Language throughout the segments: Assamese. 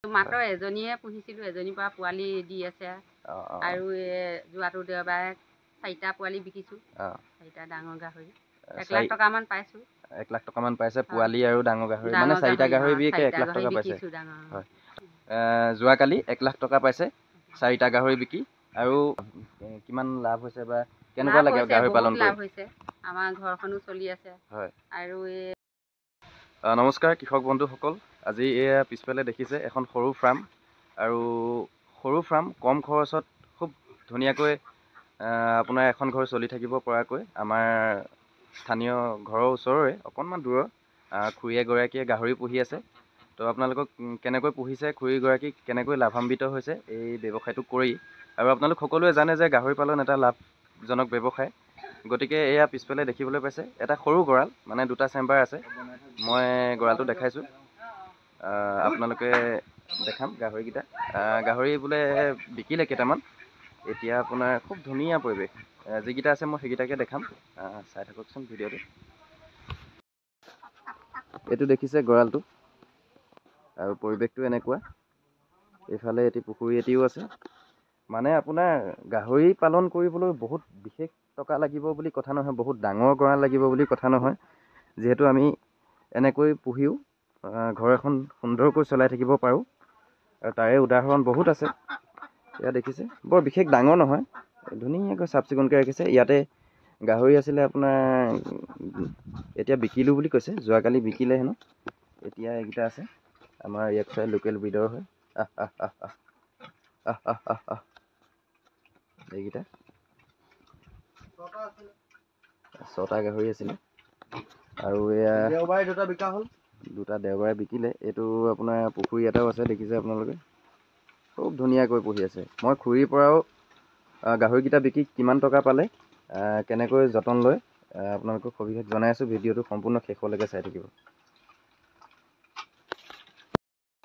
মাত্ৰ এজনীয়ে পুহিছিলোঁ, এজনীৰ পৰা পোৱালি দি আছে আৰু যোৱাটো দেওবাৰে 4টা পোৱালি বিকিছোঁ। 4টা ডাঙৰ গাহৰি 1 লাখ টকামান পাইছোঁ। 1 লাখ টকামান পাইছে পোৱালি আৰু ডাঙৰ গাহৰি, মানে 4টা গাহৰি বিকি 1 লাখ টকা পাইছে। হয়, যোৱাকালি 1 লাখ টকা পাইছে 4টা গাহৰি বিকি। আৰু কিমান লাভ হৈছে বা কেনেকুৱা লাগে গাহৰি পালন কৰি? লাভ হৈছে, আমাৰ ঘৰখনো চলি আছে। হয়, আৰু নমস্কাৰ কৃষক বন্ধুসকল, আজি এয়া পিছফালে দেখিছে এখন সৰু ফাৰ্ম। আৰু সৰু ফাৰ্ম, কম খৰচত খুব ধুনীয়াকৈ আপোনাৰ এখন ঘৰ চলি থাকিব পৰাকৈ আমাৰ স্থানীয় ঘৰৰ ওচৰৰে অকণমান দূৰৰ খুৰী এগৰাকীয়ে গাহৰি পুহি আছে। তো আপোনালোকক কেনেকৈ পুহিছে, খুৰীগৰাকীক কেনেকৈ লাভান্বিত হৈছে এই ব্যৱসায়টো কৰি। আৰু আপোনালোক সকলোৱে জানে যে গাহৰি পালন এটা লাভজনক ব্যৱসায়। গতিকে এয়া পিছফালে দেখিবলৈ পাইছে এটা সৰু গঁৰাল, মানে 2টা চেম্বাৰ আছে। মই গঁৰালটো দেখাইছোঁ, আপোনালোকে দেখাম গাহৰিকেইটা। গাহৰি বোলে বিকিলে কেইটামান। এতিয়া আপোনাৰ খুব ধুনীয়া পৰিৱেশ, যিকেইটা আছে মই সেইকেইটাকে দেখাম, চাই থাককচোন ভিডিঅ'টো। এইটো দেখিছে গঁৰালটো, আৰু পৰিৱেশটো এনেকুৱা। এইফালে এটি পুখুৰী এটিও আছে। মানে আপোনাৰ গাহৰি পালন কৰিবলৈ বহুত বিশেষ টকা লাগিব বুলি কথা নহয়, বহুত ডাঙৰ গঁৰাল লাগিব বুলি কথা নহয়। যিহেতু আমি এনেকৈ পুহিও ঘৰ এখন সুন্দৰকৈ চলাই থাকিব পাৰোঁ, আৰু তাৰে উদাহৰণ বহুত আছে। এয়া দেখিছে, বৰ বিশেষ ডাঙৰ নহয়, ধুনীয়াকৈ চাফ চিকুণকৈ ৰাখিছে। ইয়াতে গাহৰি আছিলে আপোনাৰ, এতিয়া বিকিলোঁ বুলি কৈছে, যোৱাকালি বিকিলে হেনো। এতিয়া এইকেইটা আছে, আমাৰ ইয়াত চাই লোকেল ব্ৰিডৰ হয়। এইকেইটা 6টা গাহৰি আছিলে, আৰু এয়া দেওবাৰে 2টা বিকা হ'ল। 2টা দেওবাৰে বিকিলে। এইটো আপোনাৰ পুখুৰী এটাও আছে, দেখিছে আপোনালোকে। খুব ধুনীয়াকৈ পুহি আছে। মই খুৰীৰ পৰাও গাহৰিকেইটা বিকি কিমান টকা পালে, কেনেকৈ যতন লয়, আপোনালোকক সবিশেষ জনাই আছোঁ। ভিডিঅ'টো সম্পূৰ্ণ শেষলৈকে চাই থাকিব।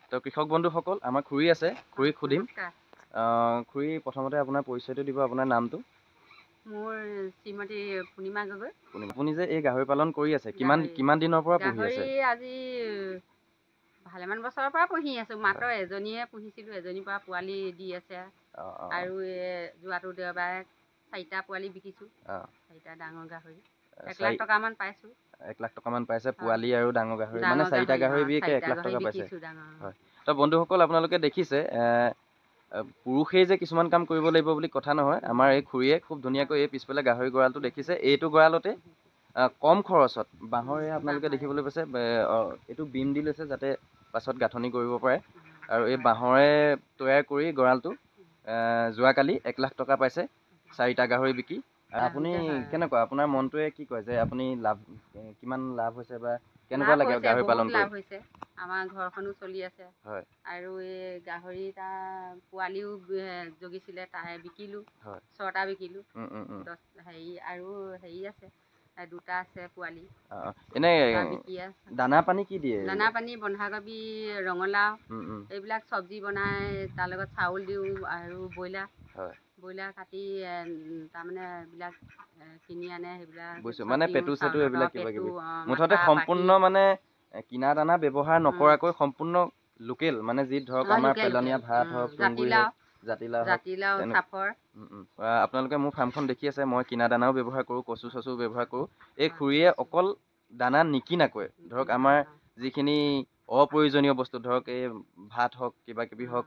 তো কৃষক বন্ধুসকল, আমাৰ খুৰী আছে, খুৰীক সুধিম। খুৰী, প্ৰথমতে আপোনাৰ পৰিচয়টো দিব, আপোনাৰ নামটো। মোৰ শ্ৰীমতী পূৰ্ণিমা গগৈ। আপুনি যে এই গাহৰি পালন কৰি আছে, কিমান দিনৰ পৰা পুহি আছে? গাহৰি আজি ভালেমান বছৰৰ পৰা পুহি আছোঁ। মাত্ৰ এজনীয়ে পুহিছিলোঁ, এজনীৰ পৰা পোৱালি দি আছে। আৰু যোৱাটো দেওবাৰে 4টা পোৱালি বিকিছোঁ, 4টা ডাঙৰ গাহৰি 1 লাখ টকামান পাইছোঁ। 1 লাখ টকামান পাইছে পোৱালি আৰু ডাঙৰ গাহৰি, মানে 4টা গাহৰি বিকি 1 লাখ টকা পাইছে। হয়, তো বন্ধুসকল আপোনালোকে দেখিছে, পুৰুষেই যে কিছুমান কাম কৰিব লাগিব বুলি কথা নহয়। আমাৰ এই খুৰীয়ে খুব ধুনীয়াকৈ এই পিছফালে গাহৰি গঁৰালটো দেখিছে। এইটো গঁৰালতে কম খৰচত বাঁহৰে আপোনালোকে দেখিবলৈ পাইছে, এইটো বিম দি লৈছে যাতে পাছত গাঁথনি কৰিব পাৰে। আৰু এই বাঁহৰে তৈয়াৰ কৰি গঁৰালটো যোৱাকালি 1 লাখ টকা পাইছে 4টা গাহৰি বিকি। আপুনি কেনেকুৱা, আপোনাৰ মনটোৱে কি কয় যে আপুনি কিমান লাভ হৈছে বা কেনেকুৱা লাগে গাহৰি পালন কৰি? লাভ হৈছে, আমাৰ ঘৰখনো চলি আছে। হয়, আৰু এই গাহৰিটা পোৱালিও জগিছিলে, তাই বিকিলোঁ। 6টা বিকিলোঁ। আৰু হেৰি আছে, 2টা আছে পোৱালি। এনে দানা পানী কি দিয়ে? দানা পানী বন্ধাকবি, ৰঙালাও, এইবিলাক চব্জি বনাই, তাৰ লগত চাউল দিওঁ। আৰু ব্ৰইলাৰ কাটি তাৰমানে এইবিলাক কিনি আনে, সেইবিলাক বুজিছোঁ, মানে পেটু চেটু এইবিলাক কিবা কিবি। মুঠতে সম্পূৰ্ণ মানে কিনা দানা ব্যৱহাৰ নকৰাকৈ সম্পূৰ্ণ লোকেল, মানে যি ধৰক আমাৰ পেলনীয়া ভাত হওক, তুঁহগুৰি হওক, জাতিলাও, চাপৰ। আপোনালোকে মোৰ ফাৰ্মখন দেখি আছে, মই কিনা দানাও ব্যৱহাৰ কৰোঁ, কচু চচু ব্যৱহাৰ কৰোঁ। এই খুৰীয়ে অকল দানা নিকিনাকৈ, ধৰক আমাৰ যিখিনি অপ্ৰয়োজনীয় বস্তু, ধৰক এই ভাত হওক, কিবা কিবি হওক,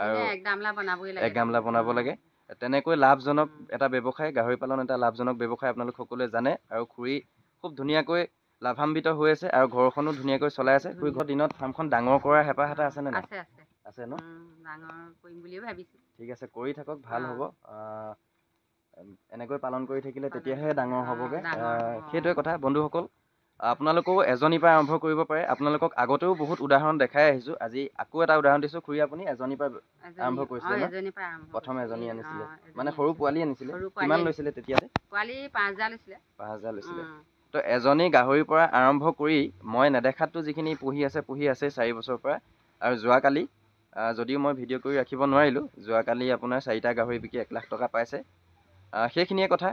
আৰু 1 গামলা বনাব লাগে। তেনেকৈ লাভজনক এটা ব্যৱসায়, গাহৰি পালন এটা লাভজনক ব্যৱসায়, আপোনালোক সকলোৱে জানে। আৰু খুৰী খুব ধুনীয়াকৈ লাভান্বিত হৈ আছে, আৰু ঘৰখনো ধুনীয়াকৈ চলাই আছে। খুৰী দিনত ফাৰ্মখন ডাঙৰ কৰাৰ হেঁপাহ এটা আছে নে নাই? আছে ন? ডাঙৰ কৰিম বুলিয়ে ভাবিছোঁ। ঠিক আছে, কৰি থাকক, ভাল হ'ব। এনেকৈ পালন কৰি থাকিলে তেতিয়াহে ডাঙৰ হ'বগৈ। সেইটোৱে কথা বন্ধুসকল। আপোনালোকেও এজনীৰ পৰা আৰম্ভ কৰিব পাৰে। আপোনালোকক আগতেও বহুত উদাহৰণ দেখাই আহিছোঁ, আজি আকৌ এটা উদাহৰণ দিছোঁ। খুৰী, আপুনি এজনীৰ পৰা আৰম্ভ কৰিছিলে ন? প্ৰথম এজনী আনিছিলে, মানে সৰু পোৱালি আনিছিলে। কিমান লৈছিলে তেতিয়া? পোৱালি 5,000 লৈছিলে। 5,000 লৈছিলে। তো এজনী গাহৰিৰ পৰা আৰম্ভ কৰি মই নেদেখাততো যিখিনি পুহি আছে 4 বছৰৰ পৰা। আৰু যোৱাকালি, যদিও মই ভিডিঅ' কৰি ৰাখিব নোৱাৰিলোঁ, যোৱাকালি আপোনাৰ 4টা গাহৰি বিকি 1 লাখ টকা পাইছে। সেইখিনিয়ে কথা।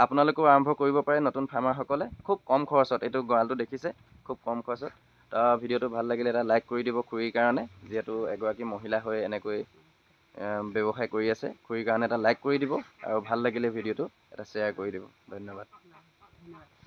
আপোনালোকেও আৰম্ভ কৰিব পাৰে, নতুন ফাৰ্মাৰসকলে। খুব কম খৰচত, এইটো গঁৰালটো দেখিছে, খুব কম খৰচত ভিডিঅ'টো ভাল লাগিলে এটা লাইক কৰি দিব খুৰীৰ কাৰণে, যিহেতু এগৰাকী মহিলা হৈ এনেকৈ ব্যৱসায় কৰি আছে। খুৰীৰ কাৰণে এটা লাইক কৰি দিব আৰু ভাল লাগিলে ভিডিঅ'টো এটা শ্বেয়াৰ কৰি দিব। ধন্যবাদ। ধন্যবাদ।